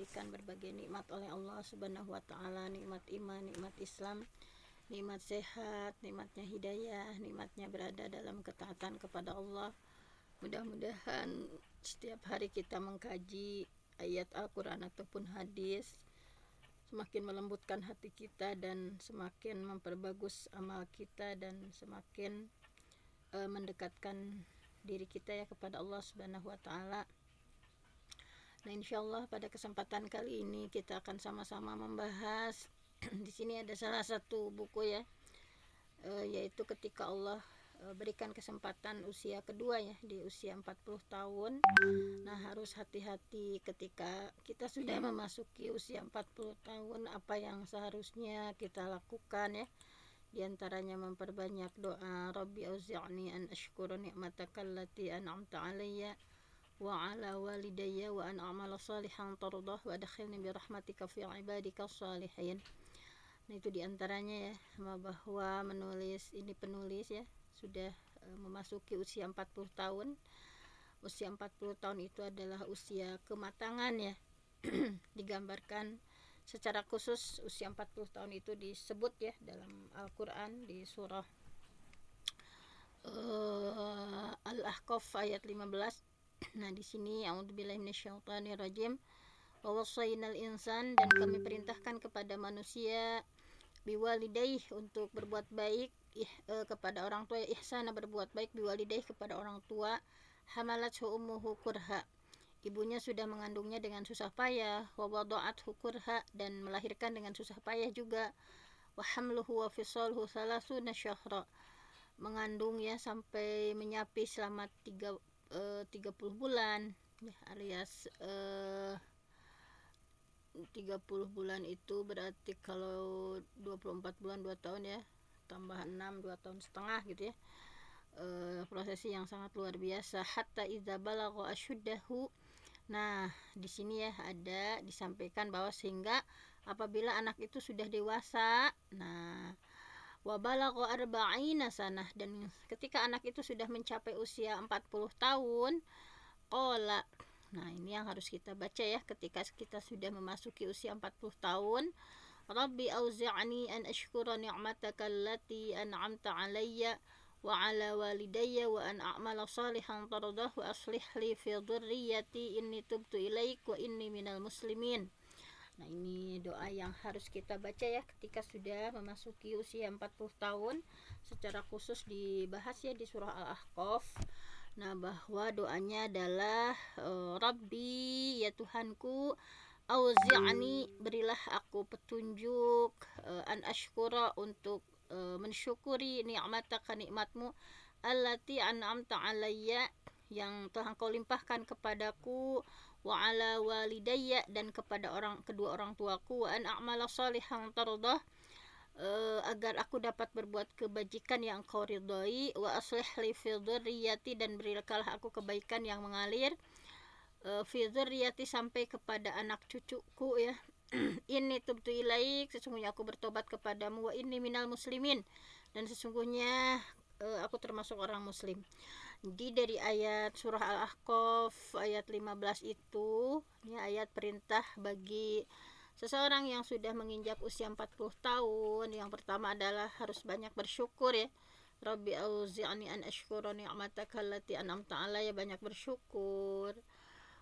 diberikan berbagai nikmat oleh Allah Subhanahu wa taala, nikmat iman, nikmat Islam, nikmat sehat, nikmatnya hidayah, nikmatnya berada dalam ketaatan kepada Allah. Mudah-mudahan setiap hari kita mengkaji ayat Al-Quran ataupun hadis semakin melembutkan hati kita dan semakin memperbagus amal kita dan semakin mendekatkan diri kita ya kepada Allah Subhanahu wa taala. Nah, insyaallah pada kesempatan kali ini kita akan sama-sama membahas di sini ada salah satu buku ya, yaitu ketika Allah berikan kesempatan usia kedua ya, di usia 40 tahun. Nah, harus hati-hati ketika kita sudah memasuki usia 40 tahun, apa yang seharusnya kita lakukan ya. Di antaranya memperbanyak doa, Rabbi auzi'ni an ashkura ni'mataka allati an'amta 'alayya wa 'ala walidayya wa an a'mala salihan tardah wa adkhilni bi rahmatika fi 'ibadika shalihin. Nah, itu di antaranya ya, bahwa penulis ya sudah memasuki usia 40 tahun. Usia 40 tahun itu adalah usia kematangan ya. Digambarkan secara khusus usia 40 tahun itu disebut ya dalam Al-Quran di surah Al-Ahqaf ayat 15. Nah, di sini a'udzubillahi minasyaitonirrajim. Wa wassaynal insan, dan kami perintahkan kepada manusia biwalidaih untuk berbuat baik kepada orang tua, ihsana berbuat baik biwalidaih kepada orang tua, hamalathu ummuhu kurha, ibunya sudah mengandungnya dengan susah payah, wa wada'athu kurha, dan melahirkan dengan susah payah juga, wa hamluhu wa fisaluhu salasuna syahra, mengandung ya sampai menyapi selama 30 bulan ya, alias 30 bulan itu berarti kalau 24 bulan 2 tahun ya, tambah 6 2 tahun setengah gitu ya. Prosesi yang sangat luar biasa. Hatta idza balagha asyuddahu. Nah, di sini ya ada disampaikan bahwa sehingga apabila anak itu sudah dewasa, nah, wa balagha arba'ina sanah, dan ketika anak itu sudah mencapai usia 40 tahun, qala. Nah, ini yang harus kita baca ya ketika kita sudah memasuki usia 40 tahun. Rabbi auzi'ni an ashkura ni'mataka allati an'amta 'alayya wa 'ala walidayya wa an a'mala salihan tardah wa aslih li fi dhurriyyati inni tubtu ilaik wa inni minal muslimin. Nah, ini doa yang harus kita baca ya ketika sudah memasuki usia 40 tahun. Secara khusus dibahas ya di surah Al-Ahqaf. Nah, bahwa doanya adalah Rabbi, ya Tuhanku, auzi'ni, berilah aku petunjuk, an ashkura, untuk mensyukuri ni'mataka, nikmatmu, allati an'amta alayya, yang telah Engkau limpahkan kepadaku, wa ala walidayya, dan kepada kedua orang tuaku, wa an a'mala salihan tardah, agar aku dapat berbuat kebajikan yang Engkau ridhai, wa aslih li fi dzurriyyati, dan berikanlah aku kebaikan yang mengalir fi dzurriyyati, sampai kepada anak cucuku ya. Inni tubtu ilaik, sesungguhnya aku bertobat kepadamu, wa inni minal muslimin, dan sesungguhnya aku termasuk orang muslim. Jadi dari ayat surah Al-Ahqaf ayat 15 itu ya, ayat perintah bagi seseorang yang sudah menginjak usia 40 tahun. Yang pertama adalah harus banyak bersyukur ya. Rabbi auzi'ni an ashkura ni'mataka allati an'amta 'alayya, banyak bersyukur.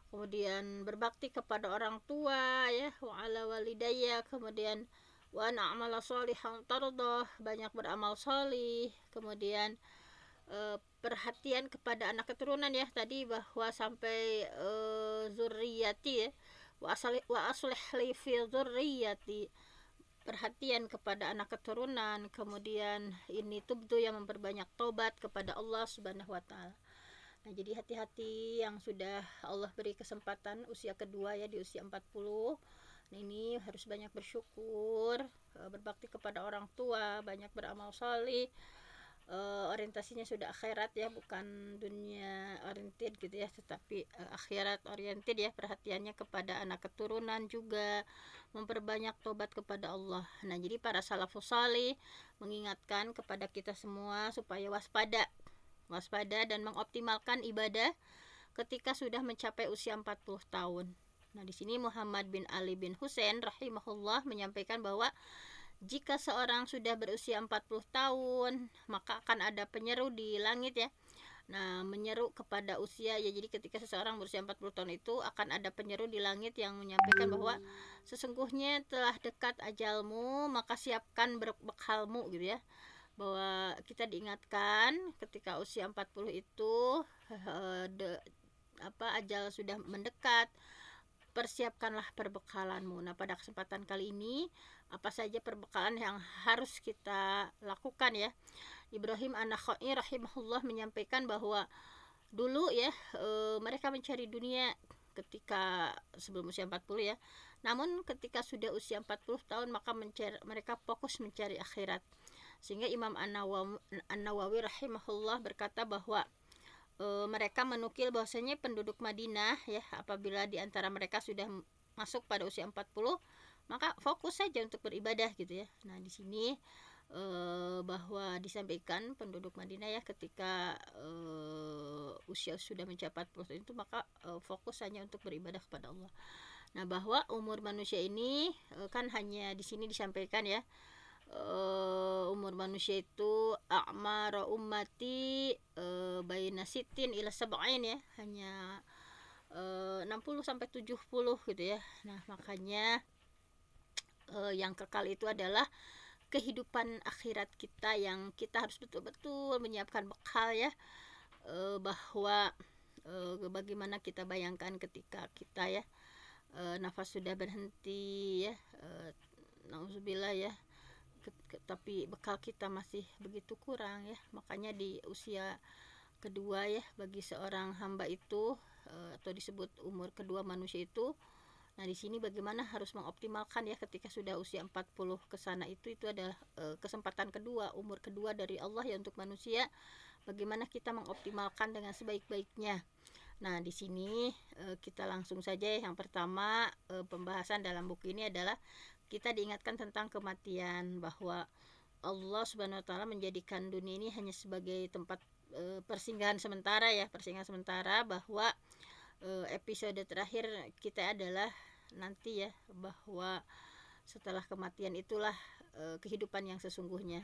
Kemudian berbakti kepada orang tua ya, wa 'ala walidayya, kemudian wa an a'mala sholihan tardah, banyak beramal sholih. Kemudian perhatian kepada anak keturunan ya tadi, bahwa sampai zurriyati ya, wa aslih li fi dzurriyyati, perhatian kepada anak keturunan. Kemudian ini tubtu, yang memperbanyak taubat kepada Allah Subhanahu wa taala. Nah, jadi hati-hati yang sudah Allah beri kesempatan usia kedua ya, di usia 40. Nah, ini harus banyak bersyukur, berbakti kepada orang tua, banyak beramal sholih. Orientasinya sudah akhirat ya, bukan dunia oriented gitu ya, tetapi akhirat oriented ya, perhatiannya kepada anak keturunan, juga memperbanyak tobat kepada Allah. Nah, jadi para salafus salih mengingatkan kepada kita semua supaya waspada dan mengoptimalkan ibadah ketika sudah mencapai usia 40 tahun. Nah, di sini Muhammad bin Ali bin Husain rahimahullah menyampaikan bahwa jika seorang sudah berusia 40 tahun, maka akan ada penyeru di langit ya. Nah, menyeru kepada usia ya, jadi ketika seseorang berusia 40 tahun itu akan ada penyeru di langit yang menyampaikan bahwa sesungguhnya telah dekat ajalmu, maka siapkan bekalmu gitu ya. Bahwa kita diingatkan ketika usia 40 itu ajal sudah mendekat, persiapkanlah perbekalanmu. Nah, pada kesempatan kali ini apa saja perbekalan yang harus kita lakukan ya. Ibrahim An-Nakhai rahimahullah menyampaikan bahwa dulu ya mereka mencari dunia ketika sebelum usia 40 ya. Namun ketika sudah usia 40 tahun maka mereka fokus mencari akhirat. Sehingga Imam An-Nawawi rahimahullah berkata bahwa mereka menukil bahwasanya penduduk Madinah ya, apabila di antara mereka sudah masuk pada usia 40, maka fokus saja untuk beribadah gitu ya. Nah, di sini bahwa disampaikan penduduk Madinah ya, ketika usia sudah mencapai 40 tahun itu maka fokus hanya untuk beribadah kepada Allah. Nah, bahwa umur manusia ini kan hanya di sini disampaikan ya, umur manusia itu a'mara ummati baina sitin ila sab'in ya, hanya 60 sampai 70 gitu ya. Nah, makanya yang kekal itu adalah kehidupan akhirat kita, yang kita harus betul-betul menyiapkan bekal ya, bahwa bagaimana kita bayangkan ketika kita ya nafas sudah berhenti ya, nauzubillah ya, tapi bekal kita masih begitu kurang ya. Makanya di usia kedua ya, bagi seorang hamba itu atau disebut umur kedua manusia itu, nah di sini bagaimana harus mengoptimalkan ya ketika sudah usia 40 ke sana, itu adalah kesempatan kedua, umur kedua dari Allah ya untuk manusia, bagaimana kita mengoptimalkan dengan sebaik-baiknya. Nah, di sini kita langsung saja. Yang pertama, pembahasan dalam buku ini adalah kita diingatkan tentang kematian, bahwa Allah Subhanahu wa taala menjadikan dunia ini hanya sebagai tempat persinggahan sementara ya, bahwa episode terakhir kita adalah nanti ya, bahwa setelah kematian itulah kehidupan yang sesungguhnya.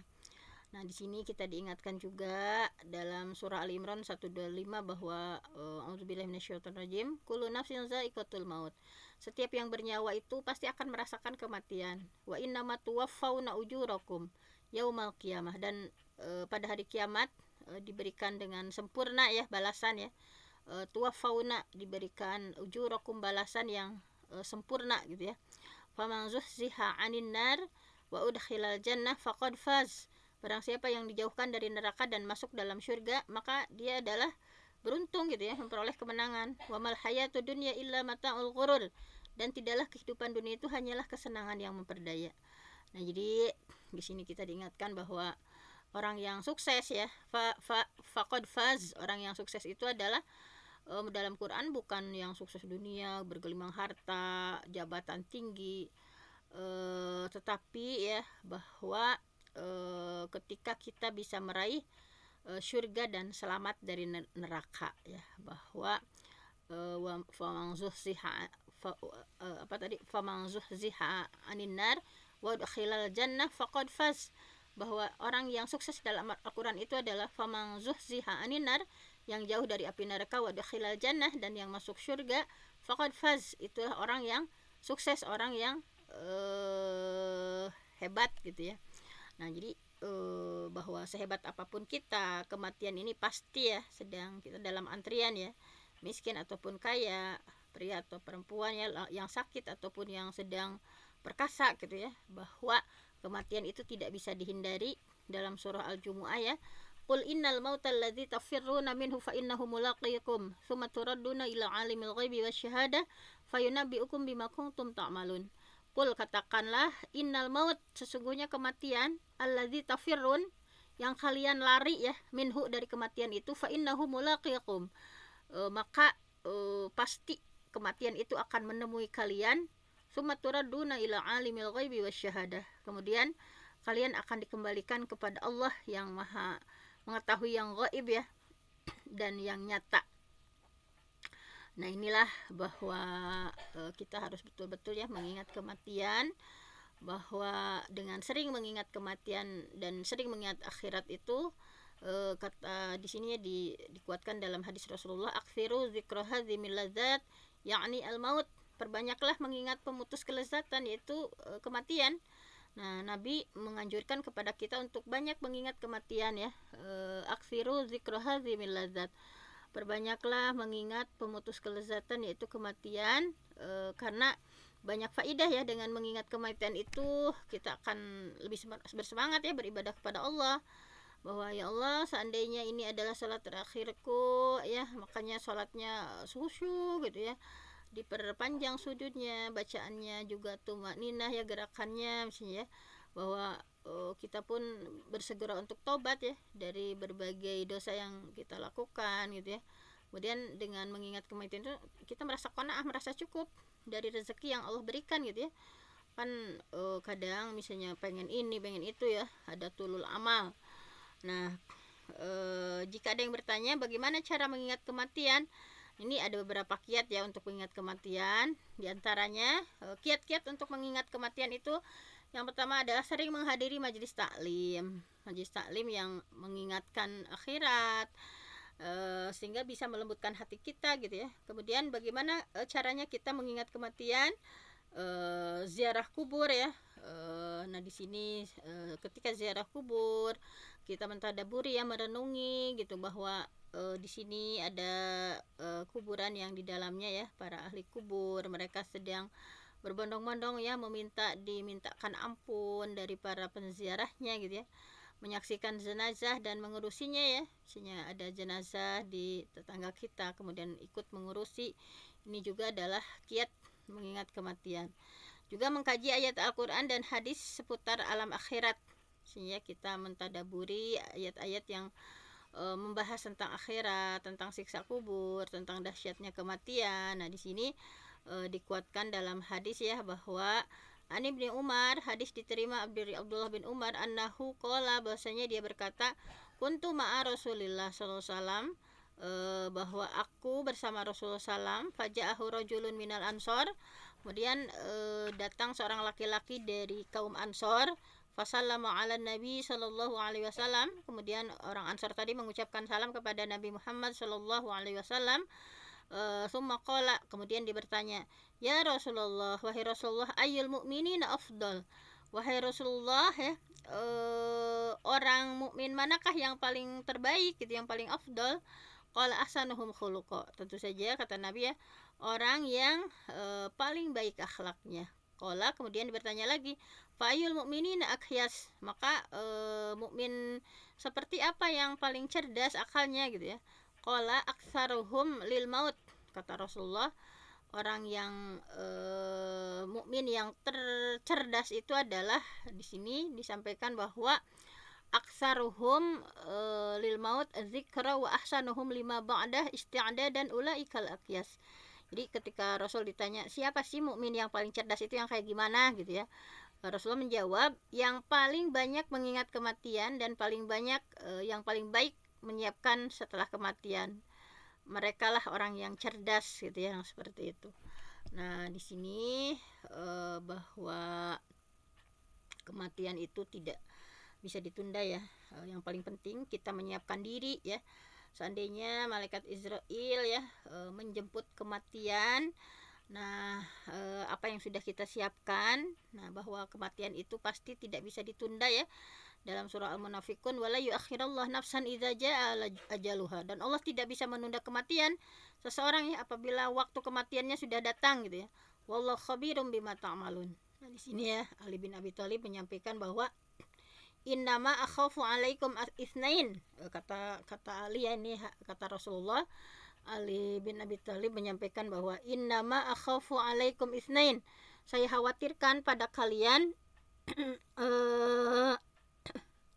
Nah, di sini kita diingatkan juga dalam surah Ali Imran 125 bahwa auzubillahi minasyaitonirrajim, kullu nafsin za'iqatul maut. Setiap yang bernyawa itu pasti akan merasakan kematian. Wa innama tuwaffawna ujurakum yaumal qiyamah, dan pada hari kiamat diberikan dengan sempurna ya balasan ya. Tuwaffawna, diberikan ujurakum, balasan yang sempurna gitu ya. Faman zuhziha 'anil nar wa udkhilal jannah faqad faz. Barang siapa yang dijauhkan dari neraka dan masuk dalam surga, maka dia adalah beruntung gitu ya, memperoleh kemenangan. Wa mal hayatud dunya illa mata'ul ghurur. Dan tidaklah kehidupan dunia itu hanyalah kesenangan yang memperdaya. Nah, jadi di sini kita diingatkan bahwa orang yang sukses ya, faqad faz, orang yang sukses itu adalah dalam Quran bukan yang sukses dunia, bergelimang harta, jabatan tinggi, tetapi ya bahwa ketika kita bisa meraih surga dan selamat dari neraka ya, bahwa faman zuhziha anin nar wa udkhilal jannah faqad faz, bahwa orang yang sukses dalam Al-Quran itu adalah faman zuhziha anin nar, yang jauh dari api neraka, wa udkhilal jannah, dan yang masuk surga, faqad faz, itulah orang yang sukses, orang yang hebat gitu ya. Nah, jadi bahwa sehebat apapun kita, kematian ini pasti ya, sedang kita dalam antrian ya, miskin ataupun kaya, pria atau perempuan ya, yang sakit ataupun yang sedang perkasa gitu ya, bahwa kematian itu tidak bisa dihindari. Dalam surah Al-Jumu'ah ya, qul innal mautal ladzi tafirruna minhu fa innahu mulaqikum tsumma turadduna ila alimil ghaibi wasyahadah fayunabbiukum bima kuntum ta'malun. Qul, katakanlah, innal maut, sesungguhnya kematian, alladzi tafirrun, yang kalian lari ya, minhu, dari kematian itu, fa innahu mulaqikum, maka pasti kematian itu akan menemui kalian. Summa turadduna ila alimil ghaibi wasyahadah, kemudian kalian akan dikembalikan kepada Allah yang maha mengetahui yang gaib ya, dan yang nyata. Nah inilah bahwa kita harus betul-betul ya mengingat kematian, bahwa dengan sering mengingat kematian dan sering mengingat akhirat itu, kata di sini ya dikuatkan dalam hadis Rasulullah, aksiru zikra hadzimil ladzat, yakni al maut, perbanyaklah mengingat pemutus kelezatan, yaitu kematian. Nah Nabi menganjurkan kepada kita untuk banyak mengingat kematian ya, aksiru zikra hadzimil ladzat, perbanyaklah mengingat pemutus kelezatan yaitu kematian, karena banyak faidah ya dengan mengingat kematian itu, kita akan lebih bersemangat ya beribadah kepada Allah, bahwa ya Allah seandainya ini adalah salat terakhirku ya, makanya salatnya khusyuk gitu ya, diperpanjang sujudnya, bacaannya juga tumaninah ya, gerakannya misalnya ya, bahwa kita pun bersegera untuk tobat ya dari berbagai dosa yang kita lakukan gitu ya. Kemudian dengan mengingat kematian itu kita merasa qanaah, merasa cukup dari rezeki yang Allah berikan gitu ya. Kan kadang misalnya pengen ini pengen itu ya, ada tulul amal. Nah jika ada yang bertanya bagaimana cara mengingat kematian, ini ada beberapa kiat ya untuk mengingat kematian. Di antaranya kiat-kiat untuk mengingat kematian itu, yang pertama adalah sering menghadiri majelis taklim yang mengingatkan akhirat, sehingga bisa melembutkan hati kita gitu ya. Kemudian bagaimana caranya kita mengingat kematian? Ziarah kubur ya. Nah di sini ketika ziarah kubur kita mentadaburi ya, merenungi gitu, bahwa di sini ada kuburan yang di dalamnya ya para ahli kubur, mereka sedang berbondong-bondong ya dimintakan ampun dari para penziarahnya gitu ya, menyaksikan jenazah dan mengurusinya ya. Misalnya ada jenazah di tetangga kita kemudian ikut mengurusi, ini juga adalah kiat mengingat kematian. Juga mengkaji ayat Al-Quran dan hadis seputar alam akhirat, sehingga kita mentadaburi ayat-ayat yang membahas tentang akhirat, tentang siksa kubur, tentang dahsyatnya kematian. Nah di sini dikuatkan dalam hadis ya, bahwa Ani bin Umar, hadis diterima dari Abdullah bin Umar, annahu qala, bahwasanya dia berkata, kuntu ma'a Rasulillah sallallahu alaihi wasallam, bahwa aku bersama Rasulullah sallam, faja'ahu rajulun minal ansor, kemudian datang seorang laki-laki dari kaum Ansor, fasallama ala Nabi sallallahu alaihi wasallam, kemudian orang Ansor tadi mengucapkan salam kepada Nabi Muhammad sallallahu alaihi wasallam. Summa qala, kemudian dia bertanya, ya Rasulullah, wahai Rasulullah, ayyul mu'minina afdal, wahai Rasulullah ya, orang mukmin manakah yang paling terbaik gitu, yang paling afdal? Qala ahsanuhum khuluqa, tentu saja kata Nabi ya, orang yang paling baik akhlaknya. Qala, kemudian bertanya lagi, fa'ayul mu'minina akhyas, maka mukmin seperti apa yang paling cerdas akalnya gitu ya. Qala aktsaruhum lil maut, kata Rasulullah, orang yang mukmin yang tercerdas itu adalah, di sini disampaikan bahwa aksaruhum lil maut dzikra wa ahsanuhum lima ba'dah isti'dadan ulaikal aqyas. Jadi ketika Rasul ditanya siapa sih mukmin yang paling cerdas itu, yang kayak gimana gitu ya, Rasulullah menjawab yang paling banyak mengingat kematian dan paling banyak yang paling baik menyiapkan setelah kematian. Mereka lah orang yang cerdas gitu ya, yang seperti itu. Nah di sini bahwa kematian itu tidak bisa ditunda ya. Yang paling penting kita menyiapkan diri ya, seandainya malaikat Israel ya menjemput kematian. Nah apa yang sudah kita siapkan, nah bahwa kematian itu pasti tidak bisa ditunda ya. Dalam surah Al-Munafikun, wala yuakhirallah nafsan idza jaa ajaluha, dan Allah tidak bisa menunda kematian seseorang ya apabila waktu kematiannya sudah datang gitu ya. Wallahu khabirum bima ta'malun. Nah di sini ya Ali bin Abi Thalib menyampaikan bahwa innama akhafu alaikum itsnain, kata Ali ya, ini kata Rasulullah. Ali bin Abi Thalib menyampaikan bahwa innama akhafu alaikum itsnain, saya khawatirkan pada kalian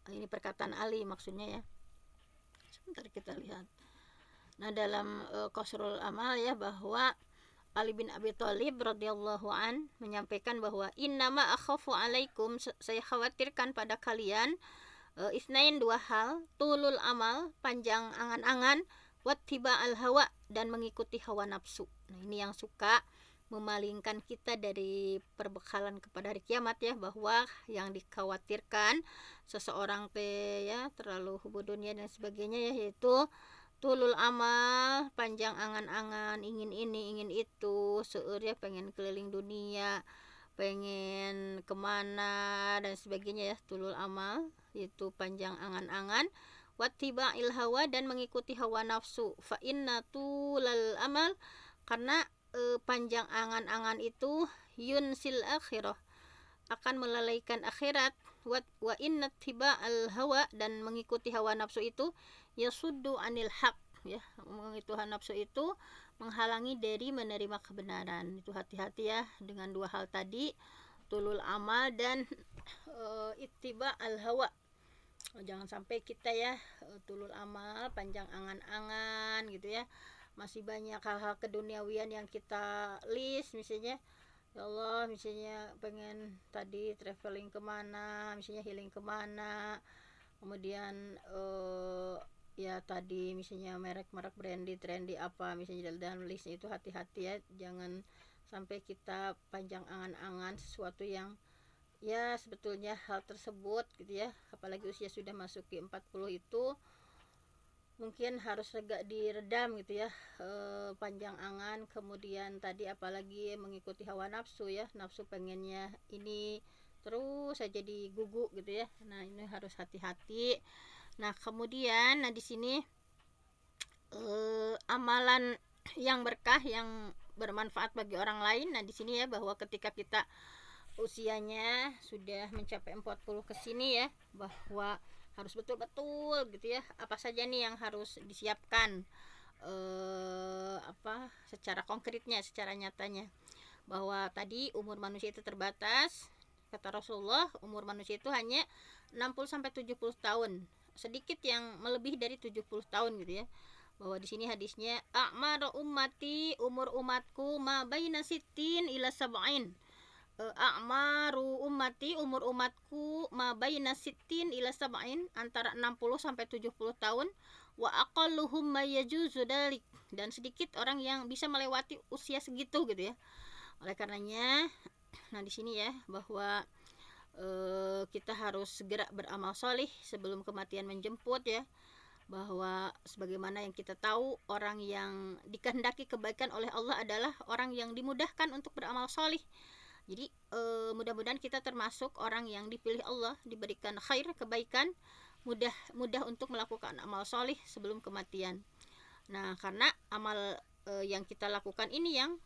ini perkataan Ali maksudnya ya. Sebentar kita lihat. Nah dalam Qasrul Amal ya, bahwa Ali bin Abi Thalib radhiyallahu an menyampaikan bahwa innama akhafu alaikum, saya khawatirkan pada kalian isnain, dua hal, tulul amal, panjang angan-angan, wattiba al hawa, dan mengikuti hawa nafsu. Nah, ini yang suka memalingkan kita dari perbekalan kepada hari kiamat ya, bahwa yang dikhawatirkan seseorang ya terlalu hubud dunia dan sebagainya ya, yaitu tulul amal, panjang angan-angan, ingin ini ingin itu, seueur ya, pengen keliling dunia, pengen kemana dan sebagainya ya, tulul amal itu panjang angan-angan. Wattiba'il hawa, dan mengikuti hawa nafsu. Fa inna tulal amal, karena panjang angan-angan itu yunsil akhirah, akan melalaikan akhirat. Wa inna tiba'al hawa, dan mengikuti hawa nafsu itu yasuddu anil haq ya, mengikuti hawa nafsu itu menghalangi dari menerima kebenaran. Itu hati-hati ya dengan dua hal tadi, tulul amal dan ittiba al hawa. Jangan sampai kita ya tulul amal, panjang angan-angan gitu ya, masih banyak hal-hal keduniawian yang kita list, misalnya ya Allah, misalnya pengen tadi traveling kemana, misalnya healing kemana, kemudian ya tadi misalnya merek-merek trendy apa, misalnya dalam list itu hati-hati ya, jangan sampai kita panjang angan-angan sesuatu yang ya sebetulnya hal tersebut gitu ya, apalagi usia sudah masuk ke 40 itu mungkin harus diredam gitu ya, panjang angan. Kemudian tadi apalagi mengikuti hawa nafsu ya, nafsu pengennya ini terus saja digugu gitu ya. Nah, ini harus hati-hati. Nah, kemudian di sini amalan yang berkah, yang bermanfaat bagi orang lain. Nah, di sini ya, bahwa ketika kita usianya sudah mencapai 40 ke sini ya, bahwa harus betul-betul gitu ya, apa saja nih yang harus disiapkan secara konkretnya, secara nyatanya, bahwa tadi umur manusia itu terbatas. Kata Rasulullah, umur manusia itu hanya 60 sampai 70 tahun. Sedikit yang melebihi dari 70 tahun gitu ya. Bahwa di sini hadisnya, a'mar ummati, umur umatku ma baina sittin ila sab'in. A'maru ummati, umur umatku ma baina sittin ila sab'in, antara 60 sampai 70 tahun. Wa aqalluhum may yajuzu dzalik, dan sedikit orang yang bisa melewati usia segitu gitu ya. Oleh karenanya, nah di sini ya, bahwa kita harus segera beramal solih sebelum kematian menjemput ya, bahwa sebagaimana yang kita tahu, orang yang dikehendaki kebaikan oleh Allah adalah orang yang dimudahkan untuk beramal solih. Jadi mudah-mudahan kita termasuk orang yang dipilih Allah, diberikan khair, kebaikan, mudah untuk melakukan amal solih sebelum kematian. Nah, karena amal yang kita lakukan ini yang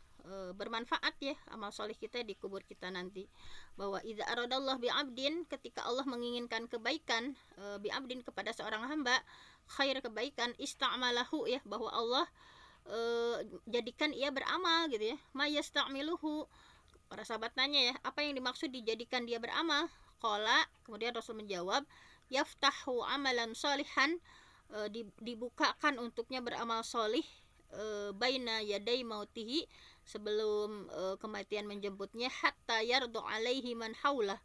bermanfaat ya, amal solih kita di kubur kita nanti. Bahwa idza aradallah bi'abdin, ketika Allah menginginkan kebaikan bi'abdin, kepada seorang hamba, khair, kebaikan, ista'malahu ya, bahwa Allah jadikan ia beramal gitu ya. Ma yasta'miluhu, para sahabat tanya ya, apa yang dimaksud dijadikan dia beramal? Qala, kemudian Rasul menjawab, yaftahu amalan solihan, dibukakan untuknya beramal solih, baina yadai mautihi, sebelum kematian menjemputnya, hatta yardu alaihi man haulah,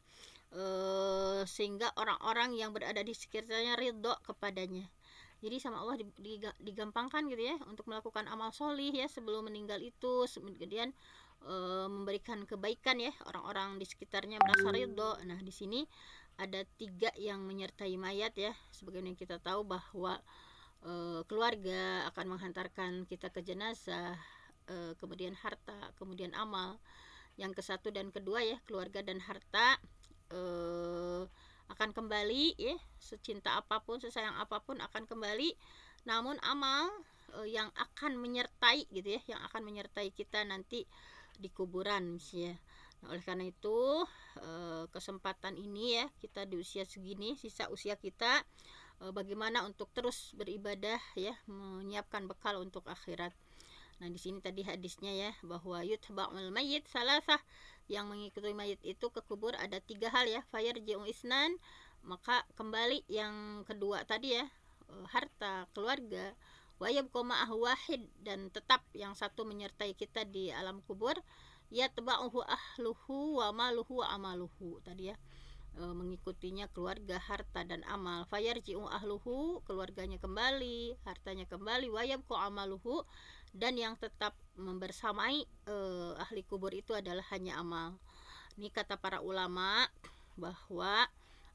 sehingga orang-orang yang berada di sekitarnya ridho kepadanya. Jadi sama Allah digampangkan gitu ya untuk melakukan amal solih ya sebelum meninggal itu, kemudian memberikan kebaikan ya, orang-orang di sekitarnya merasa ridho. Nah, di sini ada 3 yang menyertai mayat ya, sebagaimana yang kita tahu bahwa keluarga akan menghantarkan kita ke jenazah, kemudian harta, kemudian amal. Yang ke-1 dan ke-2 ya, keluarga dan harta akan kembali ya, secinta apapun, sesayang apapun akan kembali, namun amal yang akan menyertai gitu ya, yang akan menyertai kita nanti di kuburan ya. Nah, oleh karena itu kesempatan ini ya, kita di usia segini, sisa usia kita, bagaimana untuk terus beribadah ya, menyiapkan bekal untuk akhirat. Nah, di sini tadi hadisnya ya, bahwa yutba'ul mayyit salasah, yang mengikuti mayit itu ke kubur ada 3 hal ya, fayarji'u isnan, maka kembali yang kedua tadi ya, harta, keluarga, wayab koma wahid, dan tetap yang satu menyertai kita di alam kubur, yatba'uhu ahluhu wa maluhu wa amaluhu tadi ya. mengikutinya keluarga, harta dan amal. Fayarji'u ahluhu, keluarganya kembali, hartanya kembali, wayabqu amaluhu, dan yang tetap membersamai ahli kubur itu adalah hanya amal. Ini kata para ulama bahwa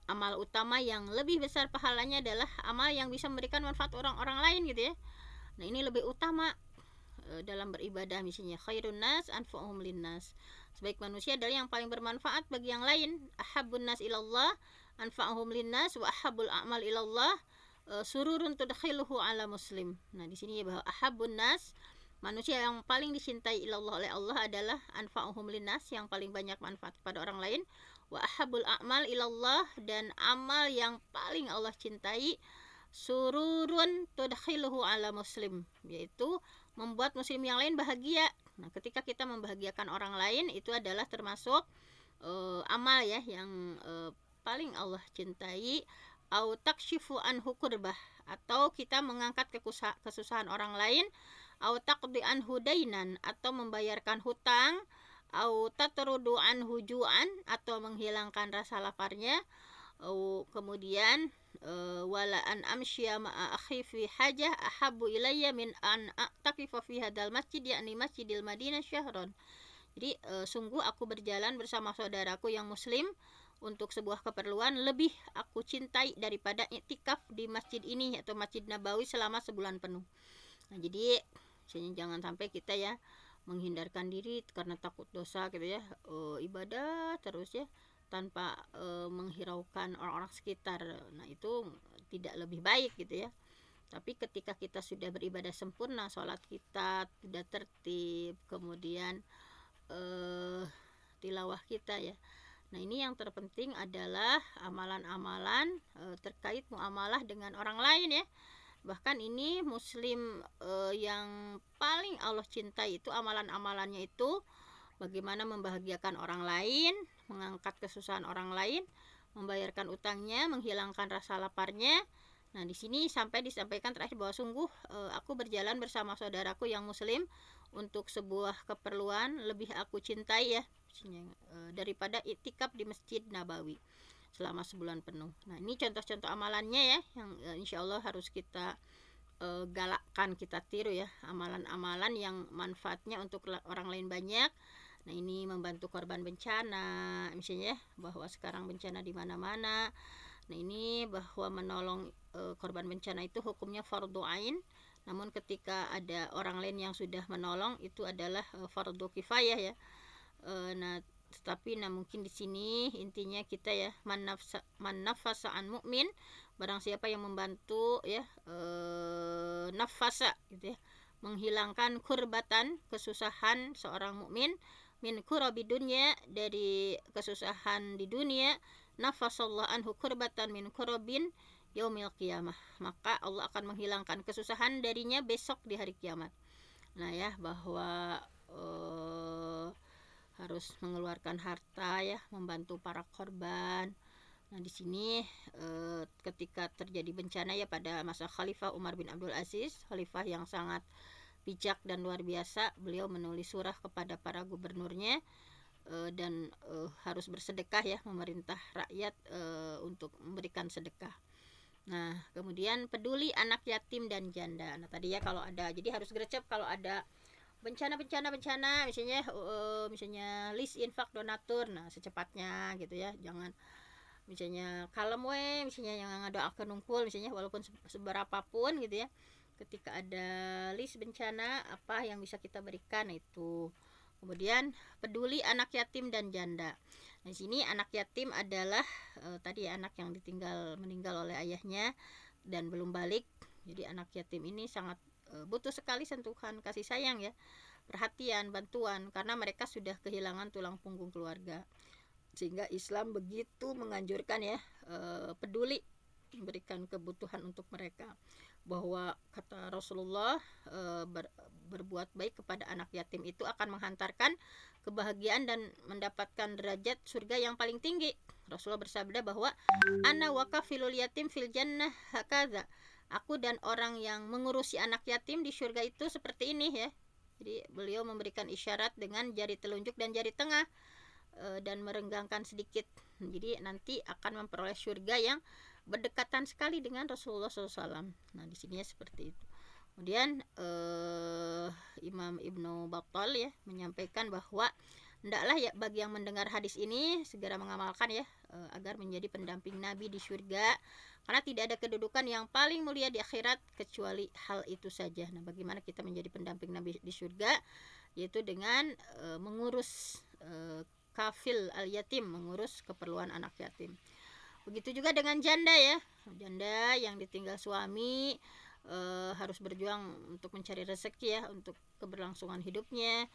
amal utama yang lebih besar pahalanya adalah amal yang bisa memberikan manfaat orang-orang lain gitu ya. Nah, ini lebih utama dalam beribadah. Misalnya khairun nas anfa'uhum linnas, sebaik manusia adalah yang paling bermanfaat bagi yang lain. Ahabbun nas ilallah anfa'uhum linnas wa ahabbul a'mal ilallah sururun tudkhiluhu ala muslim. Nah, di sini ya bahwa ahabbun nas, manusia yang paling dicintai ilallah oleh Allah adalah anfa'uhum linnas, yang paling banyak manfaat kepada orang lain. Wa ahabbul a'mal ilallah, dan amal yang paling Allah cintai sururun tudkhiluhu ala muslim, yaitu membuat muslim yang lain bahagia. Nah, ketika kita membahagiakan orang lain itu adalah termasuk amal ya yang paling Allah cintai. Au takshifu anhu kurbah, atau kita mengangkat kesusahan orang lain. Au taqdi anhu dainan, atau membayarkan hutang. Au tatrudu anhu ju'an, atau menghilangkan rasa laparnya. Kemudian wala an amsya ma'a akhi fi hajah ahabbu ilayya min an a'taqifa fi hadal masjid, yakni Masjidil Madinah syahron. Jadi sungguh aku berjalan bersama saudaraku yang muslim untuk sebuah keperluan lebih aku cintai daripada iktikaf di masjid ini atau Masjid Nabawi selama sebulan penuh. Nah, jadi jangan sampai kita ya menghindarkan diri karena takut dosa gitu ya, ibadah terus ya tanpa menghiraukan orang-orang sekitar. Nah, itu tidak lebih baik gitu ya. Tapi ketika kita sudah beribadah sempurna, sholat kita sudah tertib, kemudian tilawah kita ya. Nah, ini yang terpenting adalah amalan-amalan terkait muamalah dengan orang lain ya. Bahkan ini muslim yang paling Allah cintai itu amalan-amalannya itu bagaimana membahagiakan orang lain, mengangkat kesusahan orang lain, membayarkan utangnya, menghilangkan rasa laparnya. Nah, di sini sampai disampaikan terakhir bahwa sungguh aku berjalan bersama saudaraku yang muslim untuk sebuah keperluan lebih aku cintai ya daripada iktikaf di Masjid Nabawi selama sebulan penuh. Nah, ini contoh-contoh amalannya ya yang insya Allah harus kita galakkan, kita tiru ya, amalan-amalan yang manfaatnya untuk orang lain banyak. Nah, ini membantu korban bencana misalnya ya, bahwa sekarang bencana di mana-mana. Nah, ini bahwa menolong korban bencana itu hukumnya fardhu ain. Namun ketika ada orang lain yang sudah menolong itu adalah fardhu kifayah ya. Nah, tetapi mungkin di sini intinya kita ya man nafasa an mukmin, barang siapa yang membantu ya nafasa gitu ya, menghilangkan kurbatan, kesusahan seorang mukmin, min kurabi dunya, dari kesusahan di dunia, nafasallahu anhu kurbatan min kurabin yaumil qiyamah, maka Allah akan menghilangkan kesusahan darinya besok di hari kiamat. Nah ya, bahwa harus mengeluarkan harta ya, membantu para korban. Nah, di sini ketika terjadi bencana ya pada masa Khalifah Umar bin Abdul Aziz, khalifah yang sangat bijak dan luar biasa, beliau menulis surah kepada para gubernurnya dan harus bersedekah ya, memerintah rakyat untuk memberikan sedekah. Nah, kemudian peduli anak yatim dan janda. Nah, tadi ya kalau ada, jadi harus gercep kalau ada bencana misalnya list infak donatur, nah secepatnya gitu ya, jangan misalnya kalem misalnya yang ngadoakeun nungkul misalnya walaupun seberapapun gitu ya, ketika ada list bencana apa yang bisa kita berikan itu. Kemudian peduli anak yatim dan janda. Nah, di sini anak yatim adalah tadi ya, anak yang meninggal oleh ayahnya dan belum balik. Jadi anak yatim ini sangat butuh sekali sentuhan kasih sayang ya, perhatian, bantuan, karena mereka sudah kehilangan tulang punggung keluarga. Sehingga Islam begitu menganjurkan ya peduli, memberikan kebutuhan untuk mereka. Bahwa kata Rasulullah berbuat baik kepada anak yatim itu akan menghantarkan kebahagiaan dan mendapatkan derajat surga yang paling tinggi. Rasulullah bersabda bahwa ana wakafilul yatim fil jannah hakaza, aku dan orang yang mengurusi anak yatim di surga itu seperti ini ya. Jadi beliau memberikan isyarat dengan jari telunjuk dan jari tengah dan merenggangkan sedikit Jadi nanti akan memperoleh surga yang berdekatan sekali dengan Rasulullah SAW. Nah di sini seperti itu. Kemudian Imam Ibnu Battal ya menyampaikan bahwa hendaklah ya bagi yang mendengar hadis ini segera mengamalkan ya agar menjadi pendamping Nabi di surga, karena tidak ada kedudukan yang paling mulia di akhirat kecuali hal itu saja. Nah, bagaimana kita menjadi pendamping Nabi di surga? Yaitu dengan mengurus kafil al-yatim, mengurus keperluan anak yatim. Begitu juga dengan janda ya, janda yang ditinggal suami harus berjuang untuk mencari rezeki ya, untuk keberlangsungan hidupnya.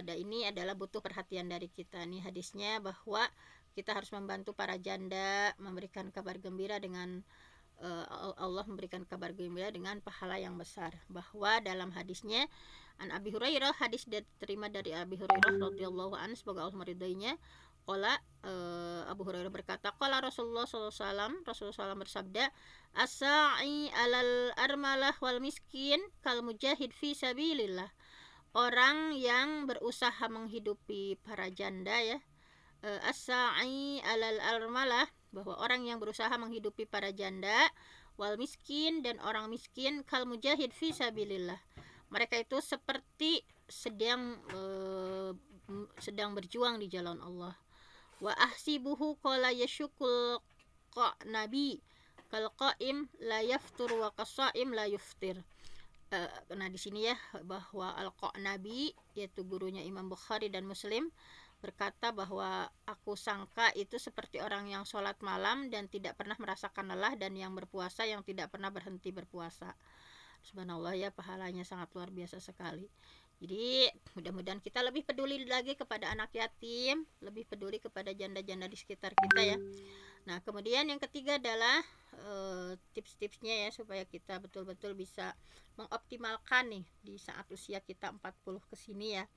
Dan ini adalah butuh perhatian dari kita nih hadisnya, bahwa kita harus membantu para janda, memberikan kabar gembira dengan Allah memberikan kabar gembira dengan pahala yang besar. Bahwa dalam hadisnya An Abi Hurairah, hadis diterima dari Abi Hurairah radhiyallahu anhu, semoga Allah meridainya. Qala Abu Hurairah berkata, qala Rasulullah SAW, Rasulullah SAW bersabda, as-sa'i alal armalah wal miskin kal mujahid fi sabilillah. Orang yang berusaha menghidupi para janda ya, as-sa'i alal armalah, bahwa orang yang berusaha menghidupi para janda, wal miskin, dan orang miskin, kal mujahid fi sabilillah, mereka itu seperti sedang berjuang di jalan Allah. Wa ahsibuhu qala yashukul nabi kal qaim la yaftur wa qasaim la yuftir. Nah di sini ya, bahwa Al-Qanabi, yaitu gurunya Imam Bukhari dan Muslim, berkata bahwa aku sangka itu seperti orang yang sholat malam dan tidak pernah merasakan lelah, dan yang berpuasa yang tidak pernah berhenti berpuasa. Subhanallah ya, pahalanya sangat luar biasa sekali. Jadi mudah-mudahan kita lebih peduli lagi kepada anak yatim, lebih peduli kepada janda-janda di sekitar kita ya. Nah kemudian yang ketiga adalah tips-tipsnya ya, supaya kita betul-betul bisa mengoptimalkan nih di saat usia kita 40 ke sini ya,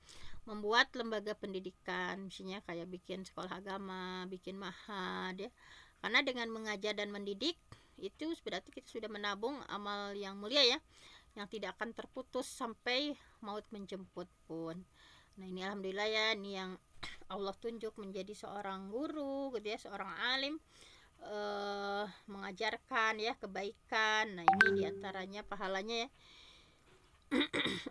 membuat lembaga pendidikan, misalnya kayak bikin sekolah agama, bikin mahad ya. Karena dengan mengajar dan mendidik itu berarti kita sudah menabung amal yang mulia ya, yang tidak akan terputus sampai maut menjemput pun. Nah ini alhamdulillah ya, ini yang Allah tunjuk menjadi seorang guru gitu ya, seorang alim, mengajarkan ya kebaikan. Nah ini diantaranya pahalanya ya.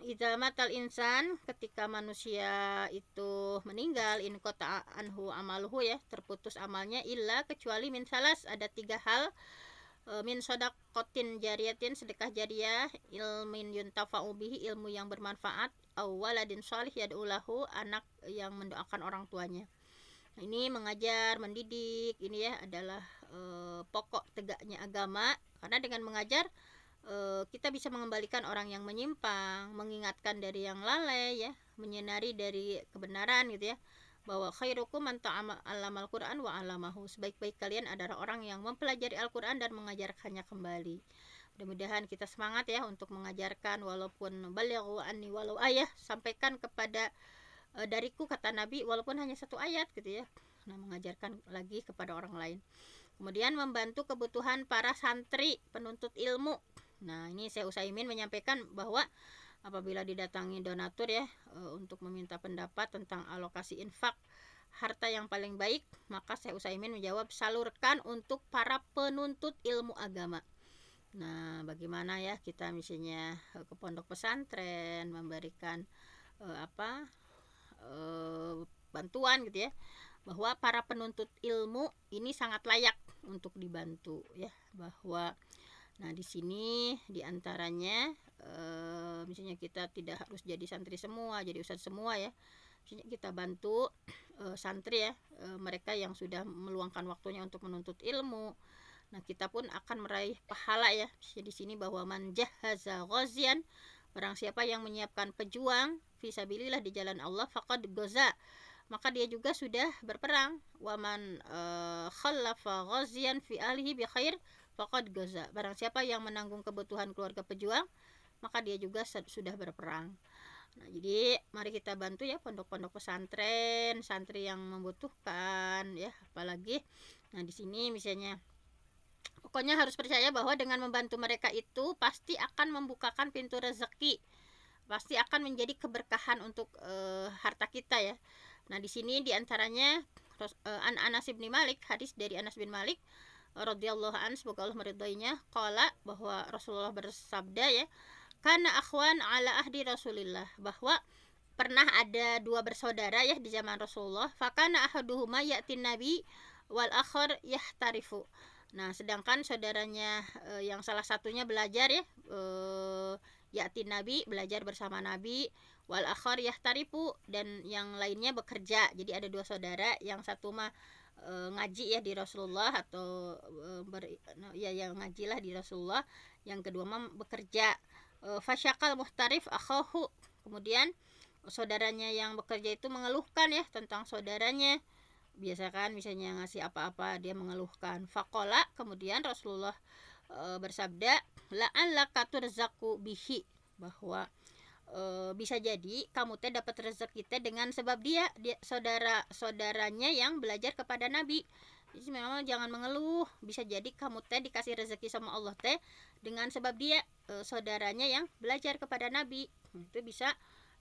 Idza matal insan, ketika manusia itu meninggal, in qata anhu amaluhu ya, terputus amalnya, illa, kecuali min salas, ada 3 hal. Min sodakotin jariyatin, sedekah jariah, ilmin yuntafa'u bihi, ilmu yang bermanfaat, waladin sholih yad'ulahu, anak yang mendoakan orang tuanya. Nah, ini mengajar, mendidik, ini ya adalah pokok tegaknya agama, karena dengan mengajar kita bisa mengembalikan orang yang menyimpang, mengingatkan dari yang lalai ya, menyinari dari kebenaran gitu ya, bahwa khairukum man ta'allama al-Qur'an wa 'allamahu, sebaik-baik kalian adalah orang yang mempelajari Al-Qur'an dan mengajarkannya kembali. Mudah-mudahan kita semangat ya untuk mengajarkan, walaupun balighu anni walau ayah, sampaikan kepada dariku, kata Nabi, walaupun hanya 1 ayat gitu ya. Nah, mengajarkan lagi kepada orang lain. Kemudian membantu kebutuhan para santri penuntut ilmu. Nah, ini Syekh Utsaimin menyampaikan bahwa apabila didatangi donatur ya untuk meminta pendapat tentang alokasi infak harta yang paling baik, maka Syekh Utsaimin menjawab, salurkan untuk para penuntut ilmu agama. Nah bagaimana ya kita misalnya ke pondok pesantren memberikan bantuan gitu ya, bahwa para penuntut ilmu ini sangat layak untuk dibantu ya, bahwa nah di sini diantaranya misalnya kita tidak harus jadi santri semua, jadi ustadz semua ya, misalnya kita bantu santri ya, mereka yang sudah meluangkan waktunya untuk menuntut ilmu. Nah kita pun akan meraih pahala ya. Di sini bahwa man jahaza ghazian, barang siapa yang menyiapkan pejuang fisabilillah di jalan Allah, faqad goza, maka dia juga sudah berperang. Waman khallafa ghazian fi ahlihi bi khair faqad goza, barang siapa yang menanggung kebutuhan keluarga pejuang, maka dia juga sudah berperang. Nah, jadi mari kita bantu ya pondok-pondok pesantren, santri yang membutuhkan ya, apalagi nah di sini misalnya, pokoknya harus percaya bahwa dengan membantu mereka itu pasti akan membukakan pintu rezeki, pasti akan menjadi keberkahan untuk harta kita ya. Nah di sini diantaranya an Anas bin Malik, hadis dari Anas bin Malik radhiyallahu an, semoga Allah meridainya, qala, bahwa Rasulullah bersabda ya, kana akhwan ala ahdi Rasulillah, bahwa pernah ada dua bersaudara ya di zaman Rasulullah, fakana ahaduhuma ya'tin nabi wal akhar yahtarifu. Nah, sedangkan saudaranya yang salah satunya belajar ya, ya'tin nabi, belajar bersama nabi, wal akhar yahtarifu, dan yang lainnya bekerja. Jadi ada dua saudara, yang satu mah ngaji ya di Rasulullah, atau yang ngajilah di Rasulullah, yang kedua mah bekerja. Fasyakal muhtarif akhahu, kemudian saudaranya yang bekerja itu mengeluhkan ya tentang saudaranya. Biasa kan misalnya ngasih apa-apa dia mengeluhkan. Faqala, kemudian Rasulullah bersabda, la'allaka turzaqu bihi, bahwa bisa jadi kamu teh dapat rezeki teh dengan sebab dia saudaranya yang belajar kepada Nabi. Jadi memang jangan mengeluh, bisa jadi kamu teh dikasih rezeki sama Allah teh dengan sebab dia saudaranya yang belajar kepada Nabi. Itu bisa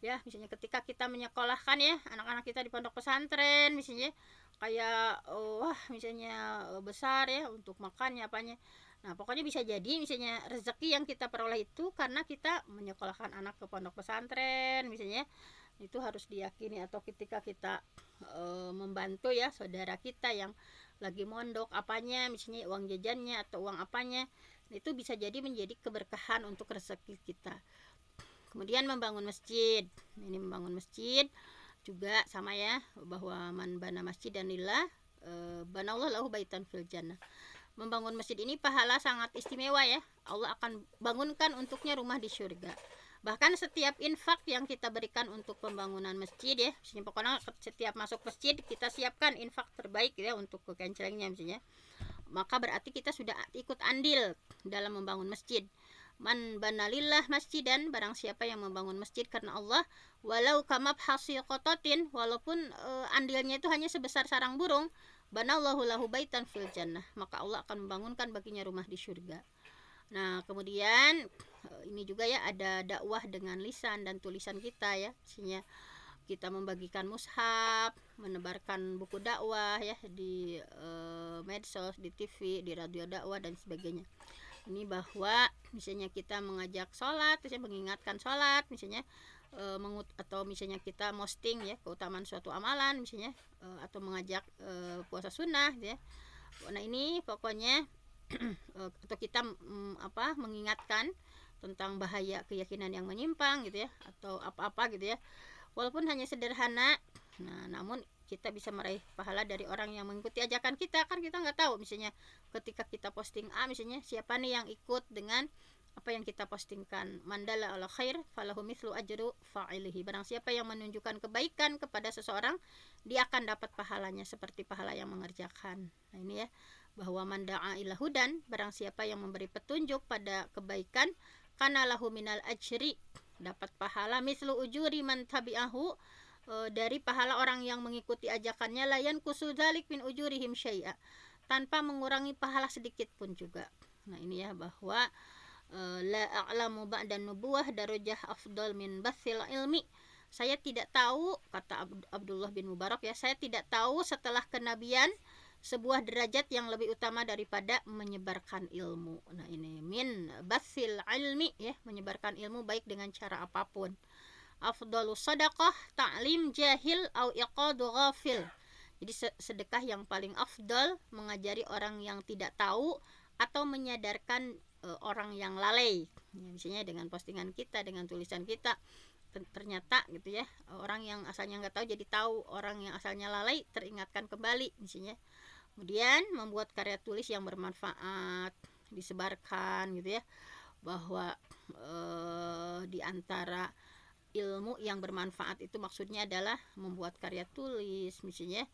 ya, misalnya ketika kita menyekolahkan ya anak-anak kita di pondok pesantren, misalnya kayak misalnya besar ya untuk makannya apanya. Nah, pokoknya bisa jadi misalnya rezeki yang kita peroleh itu karena kita menyekolahkan anak ke pondok pesantren misalnya. Itu harus diyakini. Atau ketika kita membantu ya saudara kita yang lagi mondok apanya, misalnya uang jajannya atau uang apanya, itu bisa jadi menjadi keberkahan untuk rezeki kita. Kemudian membangun masjid. Ini membangun masjid juga sama ya, bahwa man bana masjidan lillah banallahu lahu baitan fil jannah. Membangun masjid ini pahala sangat istimewa ya. Allah akan bangunkan untuknya rumah di surga. Bahkan setiap infak yang kita berikan untuk pembangunan masjid ya, misalnya pokoknya setiap masuk masjid kita siapkan infak terbaik ya untuk kekencelengnya misalnya, maka berarti kita sudah ikut andil dalam membangun masjid. Man banalillah masjidan, barang siapa yang membangun masjid karena Allah, walau kamab hasil kototin, walaupun andilnya itu hanya sebesar sarang burung, banallahu lahu baitan fil jannah, maka Allah akan membangunkan baginya rumah di surga. Nah, kemudian ini juga ya, ada dakwah dengan lisan dan tulisan kita ya, misalnya kita membagikan mushaf, menebarkan buku dakwah ya di medsos, di TV, di radio dakwah dan sebagainya. Ini bahwa misalnya kita mengajak sholat, misalnya mengingatkan sholat, misalnya atau misalnya kita posting ya keutamaan suatu amalan misalnya, atau mengajak puasa sunnah ya. Nah, ini pokoknya atau kita mengingatkan tentang bahaya keyakinan yang menyimpang gitu ya, atau apa-apa gitu ya, walaupun hanya sederhana. Nah, namun kita bisa meraih pahala dari orang yang mengikuti ajakan kita. Kan kita nggak tahu misalnya ketika kita posting misalnya siapa nih yang ikut dengan apa yang kita postingkan. Mandala ala khair falahu mithlu ajru fa'ilihi, barang siapa yang menunjukkan kebaikan kepada seseorang, dia akan dapat pahalanya seperti pahala yang mengerjakan. Nah, ini ya, bahwa manda'a ila hudan, barang siapa yang memberi petunjuk pada kebaikan, kana lahu minal ajri, dapat pahala mislu ujuri man tabi'ahu, dari pahala orang yang mengikuti ajakannya, layan kusudalik min ujurihim syai'a, tanpa mengurangi pahala sedikit pun juga. Nah, ini ya, bahwa la a'lamu ba'dan nubuwah darajah afdal min bathil ilmi, saya tidak tahu, kata Abdullah bin Mubarak ya, saya tidak tahu setelah kenabian sebuah derajat yang lebih utama daripada menyebarkan ilmu. Nah, ini min bathil ilmi ya, menyebarkan ilmu baik dengan cara apapun. Afdalu sadaqah ta'lim jahil au iqadu ghafil. Jadi sedekah yang paling afdal mengajari orang yang tidak tahu atau menyadarkan orang yang lalai. Ya, misalnya dengan postingan kita, dengan tulisan kita, ternyata gitu ya, orang yang asalnya nggak tahu jadi tahu, orang yang asalnya lalai teringatkan kembali misalnya. Kemudian membuat karya tulis yang bermanfaat, disebarkan gitu ya, bahwa di antara ilmu yang bermanfaat itu maksudnya adalah membuat karya tulis misalnya,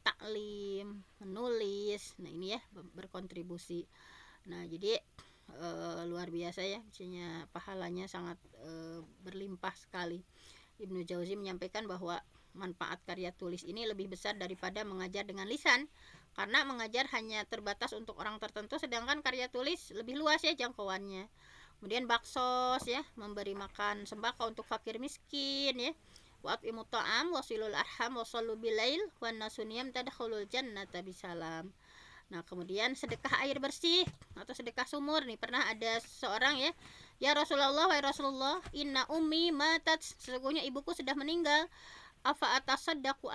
taklim, menulis. Nah, ini ya, berkontribusi. Nah, jadi luar biasa ya, misalnya pahalanya sangat berlimpah sekali. Ibnu Jauzi menyampaikan bahwa manfaat karya tulis ini lebih besar daripada mengajar dengan lisan, karena mengajar hanya terbatas untuk orang tertentu, sedangkan karya tulis lebih luas ya jangkauannya. Kemudian baksos ya, memberi makan sembako untuk fakir miskin ya, wa at'imut ta'am wasilul arham wasallu bilail wan nasuniyam tadkhulul jannata bisalam. Nah, kemudian sedekah air bersih atau sedekah sumur nih. Pernah ada seorang ya, ya Rasulullah, wahai Rasulullah, inna ummi matat, sesungguhnya ibuku sudah meninggal. Afa atasaddaqu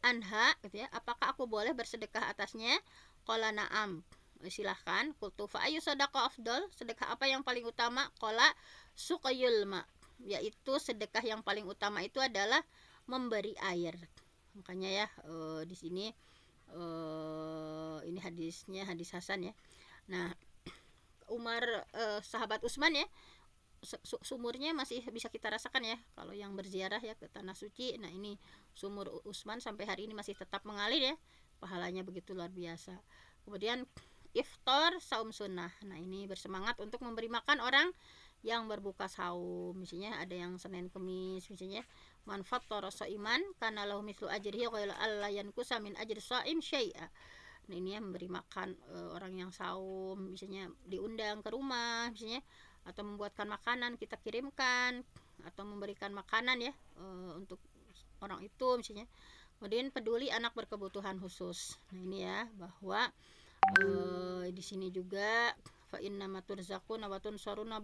anha gitu ya. Apakah aku boleh bersedekah atasnya? Qala na'am. Silahkan. Qultu fa ayu sadaqah afdal? Sedekah apa yang paling utama? Qala suqayul ma. Yaitu sedekah yang paling utama itu adalah memberi air. Makanya ya di sini ini hadisnya hadis hasan ya. Nah, Umar sahabat Utsman ya, sumurnya masih bisa kita rasakan ya kalau yang berziarah ya ke tanah suci. Nah, ini sumur Utsman sampai hari ini masih tetap mengalir ya, pahalanya begitu luar biasa. Kemudian iftar saum sunnah. Nah, ini bersemangat untuk memberi makan orang yang berbuka saum. Misalnya ada yang Senin Kemis misalnya, man fattara shaiman kana lahu mithlu ajrihi ghairu alla yankusa min ajri shaim syai'a. Nah, ini ya memberi makan orang yang saum, misalnya diundang ke rumah misalnya, atau membuatkan makanan kita kirimkan, atau memberikan makanan ya untuk orang itu misalnya. Kemudian peduli anak berkebutuhan khusus. Nah, ini ya bahwa di sini juga fa innama turzaquna wa tunsaruna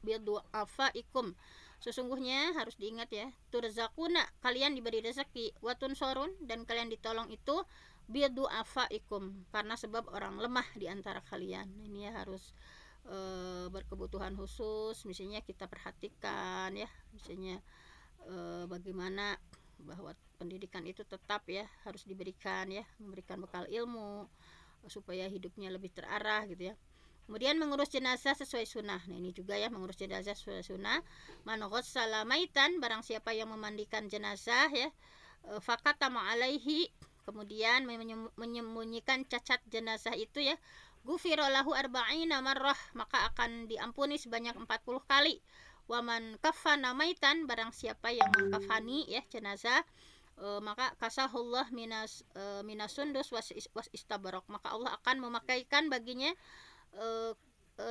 bidu'afaikum. Sesungguhnya harus diingat ya, turzaquna, kalian diberi rezeki, wa tunsorun, dan kalian ditolong itu bidu'afaikum, karena sebab orang lemah di antara kalian. Ini ya harus berkebutuhan khusus misalnya kita perhatikan ya, misalnya bagaimana bahwa pendidikan itu tetap ya harus diberikan ya, memberikan bekal ilmu supaya hidupnya lebih terarah gitu ya. Kemudian mengurus jenazah sesuai sunnah. Nah, ini juga ya, mengurus jenazah sesuai sunnah. Man ghassala maitan, barang siapa yang memandikan jenazah ya, fakatama alaihi, kemudian menyembunyikan cacat jenazah itu ya, ghufira lahu arba'ina marrah, maka akan diampuni sebanyak 40 kali. Waman kafana maitan, barang siapa yang mengkafani ya jenazah, maka kasahullah minas sundus was istabarok, maka Allah akan memakaikan baginya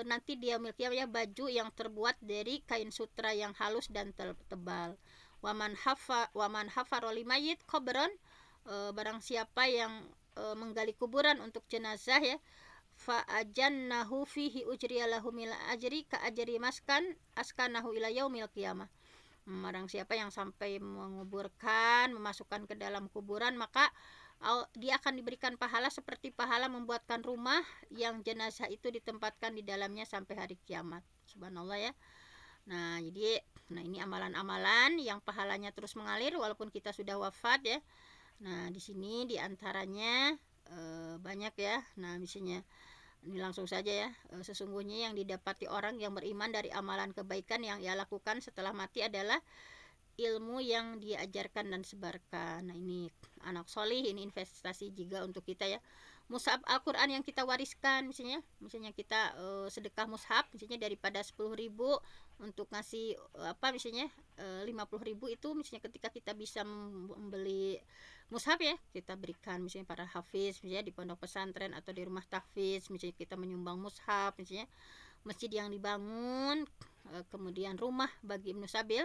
nanti dia miliki ya baju yang terbuat dari kain sutra yang halus dan tebal. Waman hafaroli mayit qabron, barang siapa yang menggali kuburan untuk jenazah ya, fa ajannahu fihi ujriyalahu mil ajri ka ajri maskan askanahu ila yaumil qiyamah. Barang siapa yang sampai menguburkan, memasukkan ke dalam kuburan, maka dia akan diberikan pahala seperti pahala membuatkan rumah yang jenazah itu ditempatkan di dalamnya sampai hari kiamat. Subhanallah ya. Nah, jadi ini amalan-amalan yang pahalanya terus mengalir walaupun kita sudah wafat ya. Nah, di sini diantaranya banyak ya. Nah, misalnya ini langsung saja ya, sesungguhnya yang didapati orang yang beriman dari amalan kebaikan yang ia lakukan setelah mati adalah ilmu yang dia ajarkan dan sebarkan. Nah, ini anak solih, ini investasi juga untuk kita ya. Mushaf Al-Quran yang kita wariskan misalnya kita sedekah mushaf misalnya daripada 10.000 untuk ngasih misalnya 50.000 itu misalnya ketika kita bisa membeli mushaf ya, kita berikan misalnya para hafiz misalnya di pondok pesantren atau di rumah tahfiz, misalnya kita menyumbang mushaf, misalnya masjid yang dibangun, kemudian rumah bagi Ibnu Sabil,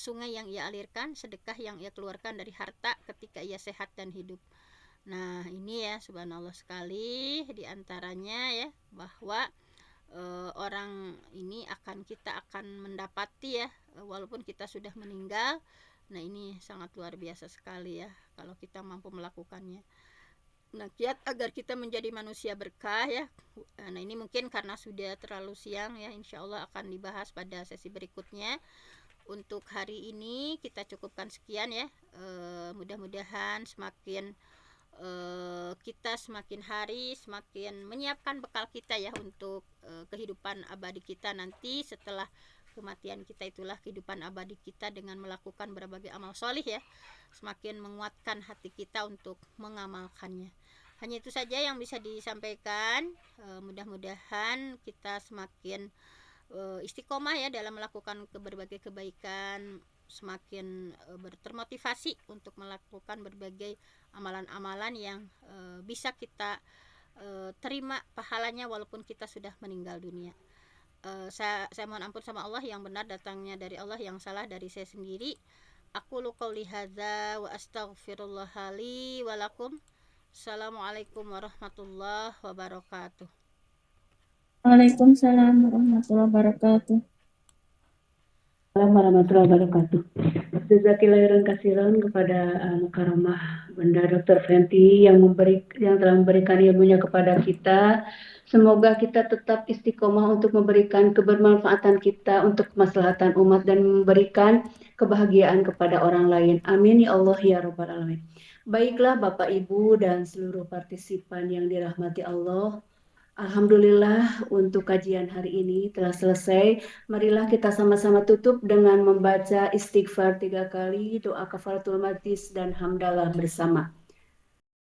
sungai yang ia alirkan, sedekah yang ia keluarkan dari harta ketika ia sehat dan hidup. Nah, ini ya subhanallah sekali diantaranya ya, bahwa orang ini kita akan mendapati ya walaupun kita sudah meninggal. Nah, ini sangat luar biasa sekali ya kalau kita mampu melakukannya. Nah, kiat agar kita menjadi manusia berkah ya. Nah, ini mungkin karena sudah terlalu siang ya, insya Allah akan dibahas pada sesi berikutnya. Untuk hari ini kita cukupkan sekian ya. Mudah-mudahan semakin kita semakin hari semakin menyiapkan bekal kita ya untuk kehidupan abadi kita nanti setelah kematian kita, itulah kehidupan abadi kita dengan melakukan berbagai amal solih ya, semakin menguatkan hati kita untuk mengamalkannya. Hanya itu saja yang bisa disampaikan. Mudah-mudahan kita semakin istiqomah ya dalam melakukan berbagai kebaikan, semakin termotivasi untuk melakukan berbagai amalan-amalan yang bisa kita terima pahalanya walaupun kita sudah meninggal dunia. Saya mohon ampun sama Allah, yang benar datangnya dari Allah, yang salah dari saya sendiri. Aqulu qouli hadza wa astaghfirullah li wa lakum. Assalamualaikum warahmatullahi wabarakatuh. Waalaikumsalam warahmatullahi wabarakatuh. Assalamualaikum warahmatullahi wabarakatuh. Jazakillahirun kasiran kepada Karamah Bunda Dr. Fenty yang telah memberikan ilmunya kepada kita. Semoga kita tetap istiqomah untuk memberikan kebermanfaatan kita untuk kemaslahatan umat dan memberikan kebahagiaan kepada orang lain. Amin ya Allah ya Rabbal Alamin. Baiklah Bapak Ibu dan seluruh partisipan yang dirahmati Allah. Alhamdulillah untuk kajian hari ini telah selesai. Marilah kita sama-sama tutup dengan membaca istighfar 3 kali, doa kafaratul majlis dan hamdalah bersama.